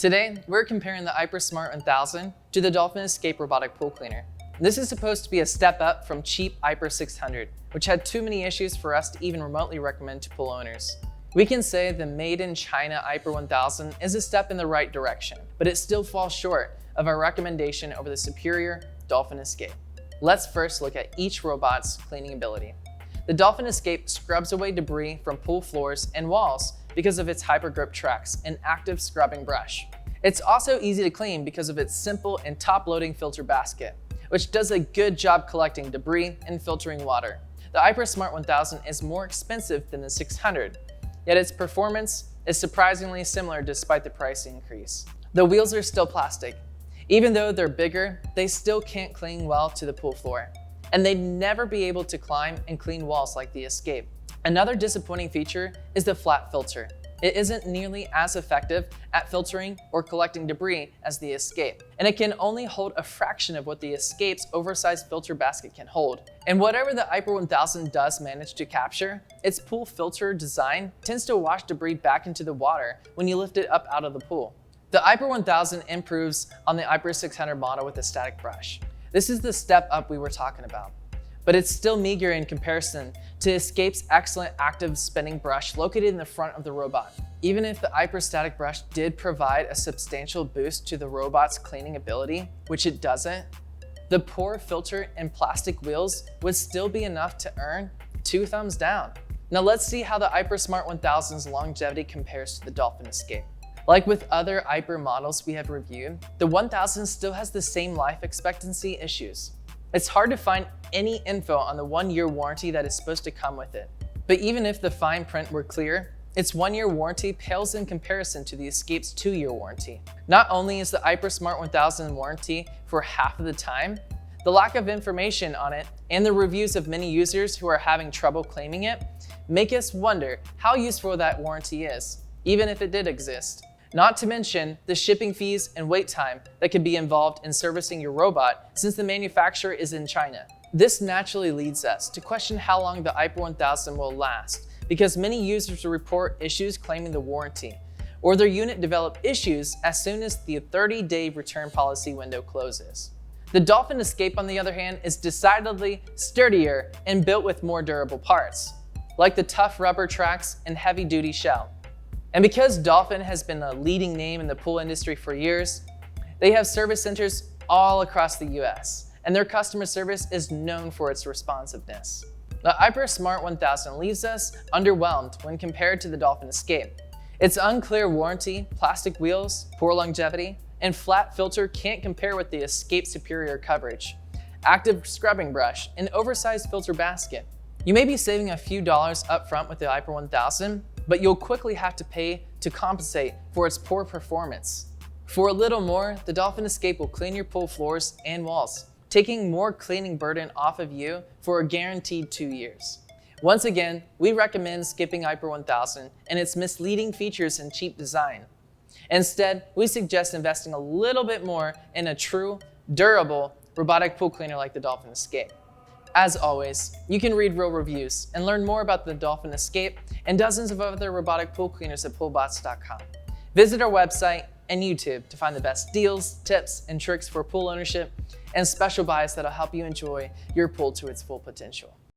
Today, we're comparing the Aiper Smart 1000 to the Dolphin Escape robotic pool cleaner. This is supposed to be a step up from cheap Aiper 600, which had too many issues for us to even remotely recommend to pool owners. We can say the made in China Aiper 1000 is a step in the right direction, but it still falls short of our recommendation over the superior Dolphin Escape. Let's first look at each robot's cleaning ability. The Dolphin Escape scrubs away debris from pool floors and walls because of its hyper grip tracks and active scrubbing brush. It's also easy to clean because of its simple and top-loading filter basket, which does a good job collecting debris and filtering water. The Aiper Smart 1000 is more expensive than the 600, yet its performance is surprisingly similar despite the price increase. The wheels are still plastic. Even though they're bigger, they still can't cling well to the pool floor, and they'd never be able to climb and clean walls like the Escape. Another disappointing feature is the flat filter. It isn't nearly as effective at filtering or collecting debris as the Escape, and it can only hold a fraction of what the Escape's oversized filter basket can hold. And whatever the Aiper 1000 does manage to capture, its pool filter design tends to wash debris back into the water when you lift it up out of the pool. The Aiper 1000 improves on the Aiper 600 model with a static brush. This is the step up we were talking about, but it's still meager in comparison to Escape's excellent active spinning brush located in the front of the robot. Even if the Aiper static brush did provide a substantial boost to the robot's cleaning ability, which it doesn't, the poor filter and plastic wheels would still be enough to earn 2 thumbs down. Now let's see how the Aiper Smart 1000's longevity compares to the Dolphin Escape. Like with other Aiper models we have reviewed, the 1000 still has the same life expectancy issues. It's hard to find any info on the 1-year warranty that is supposed to come with it. But even if the fine print were clear, its 1-year warranty pales in comparison to the Escape's 2-year warranty. Not only is the Aiper Smart 1000 warranty for half of the time, the lack of information on it and the reviews of many users who are having trouble claiming it make us wonder how useful that warranty is, even if it did exist. Not to mention the shipping fees and wait time that could be involved in servicing your robot since the manufacturer is in China. This naturally leads us to question how long the Aiper 1000 will last, because many users report issues claiming the warranty, or their unit develop issues as soon as the 30-day return policy window closes. The Dolphin Escape, on the other hand, is decidedly sturdier and built with more durable parts, like the tough rubber tracks and heavy-duty shell. And because Dolphin has been a leading name in the pool industry for years, they have service centers all across the US, and their customer service is known for its responsiveness. The Aiper Smart 1000 leaves us underwhelmed when compared to the Dolphin Escape. Its unclear warranty, plastic wheels, poor longevity, and flat filter can't compare with the Escape's superior coverage, active scrubbing brush, and oversized filter basket. You may be saving a few dollars up front with the Aiper 1000, but you'll quickly have to pay to compensate for its poor performance. For a little more, the Dolphin Escape will clean your pool floors and walls, taking more cleaning burden off of you for a guaranteed 2 years. Once again, we recommend skipping Aiper 1000 and its misleading features and cheap design. Instead, we suggest investing a little bit more in a true, durable, robotic pool cleaner like the Dolphin Escape. As always, you can read real reviews and learn more about the Dolphin Escape and dozens of other robotic pool cleaners at PoolBots.com. Visit our website and YouTube to find the best deals, tips, and tricks for pool ownership and special buys that'll help you enjoy your pool to its full potential.